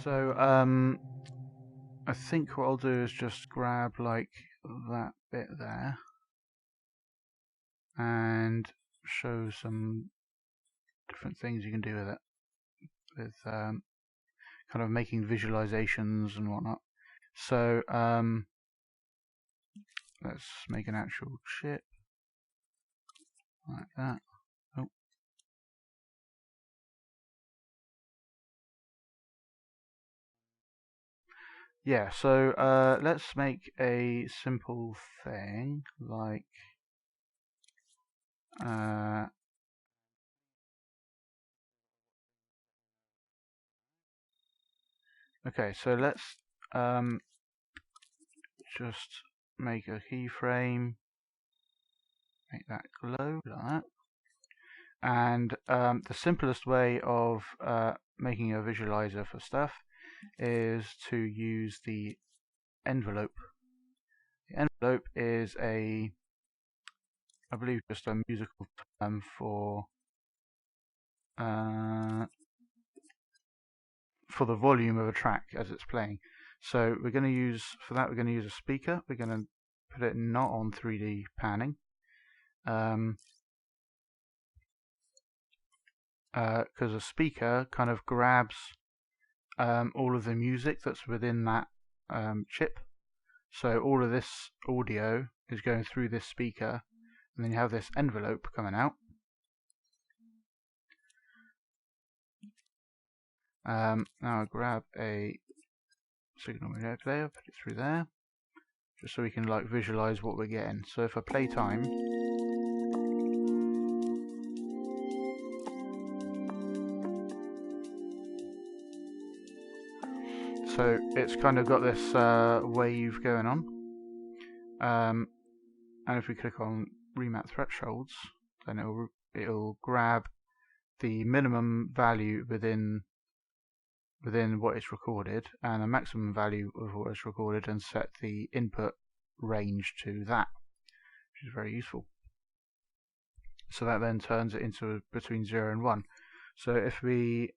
So, I think what I'll do is just grab like that bit there and show some different things you can do with it, with kind of making visualizations and whatnot. So, let's make an actual chip like that. Oh. Yeah, so let's make a simple thing like okay, so let's just make a keyframe, make that glow like that. And the simplest way of making a visualizer for stuff is to use the envelope. The envelope is I believe, just a musical term for the volume of a track as it's playing. So we're going to use, for that we're going to use a speaker. We're going to put it not on 3D panning. Because a speaker kind of grabs all of the music that's within that chip. So all of this audio is going through this speaker, and then you have this envelope coming out. Now I'll grab a signal manipulator, put it through there, just so we can like visualize what we're getting. So if I play time, so it's kind of got this wave going on, and if we click on remap thresholds, then it'll grab the minimum value within what is recorded and the maximum value of what is recorded, and set the input range to that, which is very useful. So that then turns it into between 0 and 1. So if we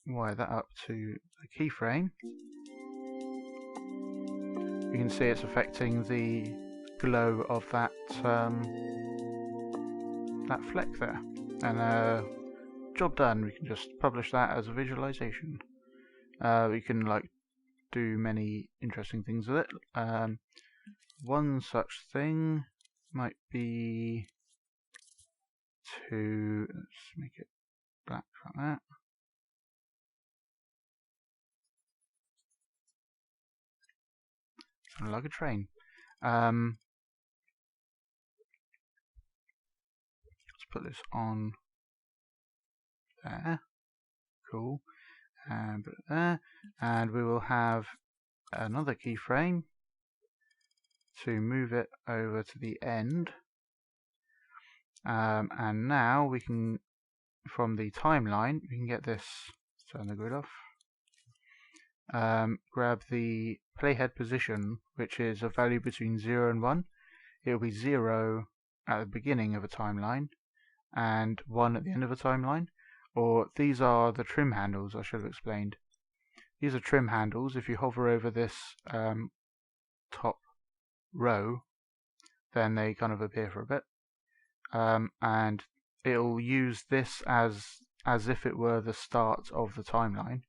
wire that up to the keyframe, you can see it's affecting the glow of that that fleck there, and job done. We can just publish that as a visualization. We can like do many interesting things with it. One such thing might be to, let's make it black like that. Sound like a train. Let's put this on there. Cool. And put it there. And we will have another keyframe to move it over to the end. And now we can, from the timeline, we can get this, turn the grid off, grab the playhead position, which is a value between 0 and 1. It will be 0 at the beginning of a timeline and 1 at the end of a timeline. Or these are the trim handles I should have explained. These are trim handles. If you hover over this top row, then they kind of appear for a bit. And it'll use this as if it were the start of the timeline,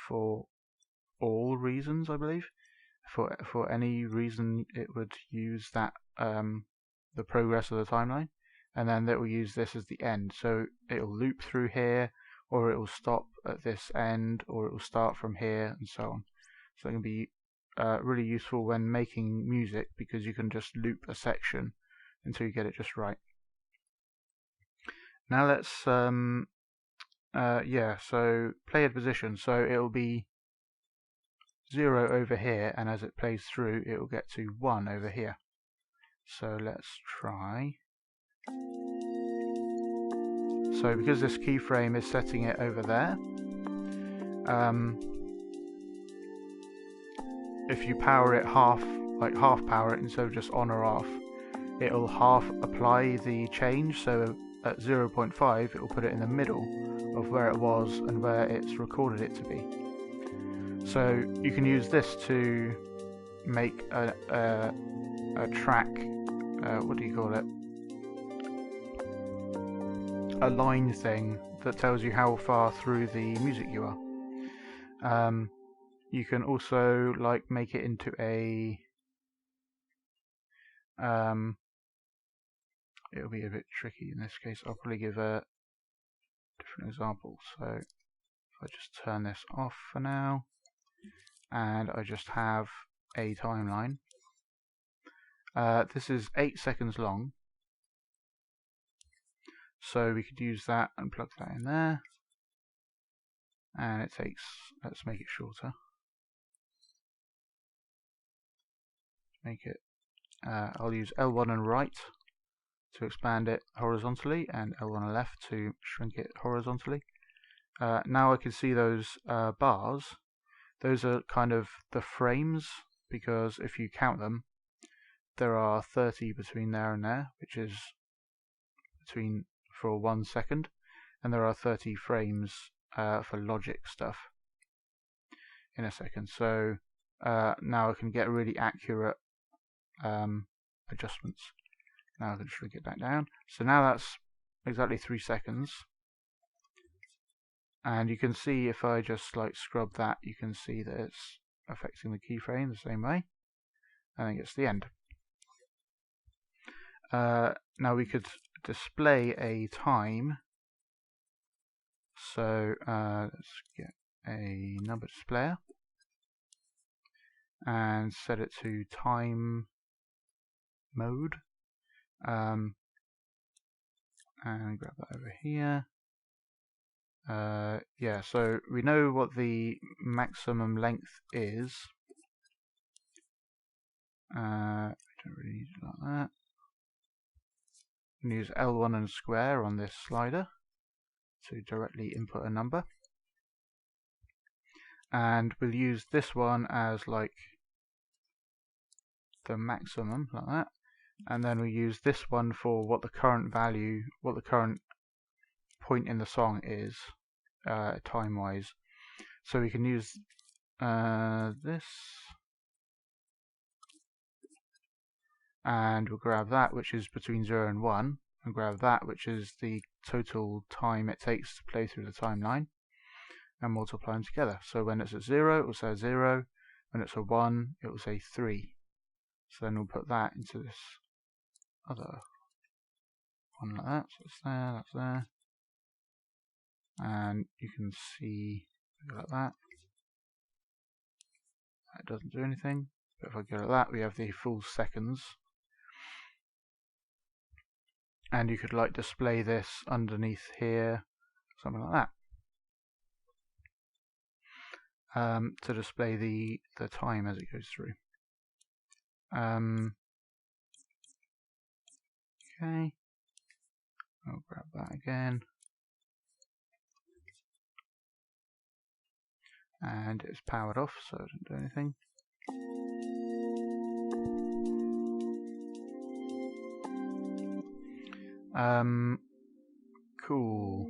for all reasons, I believe. For any reason it would use that the progress of the timeline, and then it will use this as the end. So it'll loop through here, or it will stop at this end, or it will start from here, and so on. So it can be really useful when making music, because you can just loop a section until you get it just right. Now let's so playhead position. So it'll be 0 over here, and as it plays through, it will get to 1 over here. So let's try. So because this keyframe is setting it over there, if you power it half power it instead of just on or off, it'll half apply the change. So at 0.5, it will put it in the middle of where it was and where it's recorded it to be. So you can use this to make a track, what do you call it? A line thing that tells you how far through the music you are. You can also like make it into a it'll be a bit tricky in this case. I'll probably give a different example. So if I just turn this off for now and I just have a timeline. This is 8 seconds long, so we could use that and plug that in there, and it takes, let's make it shorter, make it, I'll use L1 and right to expand it horizontally and L1 and left to shrink it horizontally. Now I can see those bars. Those are kind of the frames, because if you count them, there are 30 between there and there, which is between for 1 second, and there are 30 frames for logic stuff in a second. So now I can get really accurate adjustments. Now I can shrink it back down. So now that's exactly 3 seconds. And you can see if I just like scrub that, you can see that it's affecting the keyframe the same way. And then it's the end. Now we could display a time. So let's get a number displayer and set it to time mode. And grab that over here. Yeah, so we know what the maximum length is. We don't really need it like that. Use L1 and square on this slider to directly input a number, and we'll use this one as like the maximum, like that, and then we use this one for what the current value, what the current point in the song is time wise. So we can use this, and we'll grab that which is between 0 and 1, and grab that which is the total time it takes to play through the timeline, and multiply them together. So when it's at 0, it will say 0, when it's at 1, it will say 3. So then we'll put that into this other one like that. So it's there, that's there, and you can see like that. It doesn't do anything, but if I go like that, we have the full seconds. And you could like display this underneath here, something like that, to display the time as it goes through. Okay, I'll grab that again, and it's powered off, so it doesn't do anything. Cool.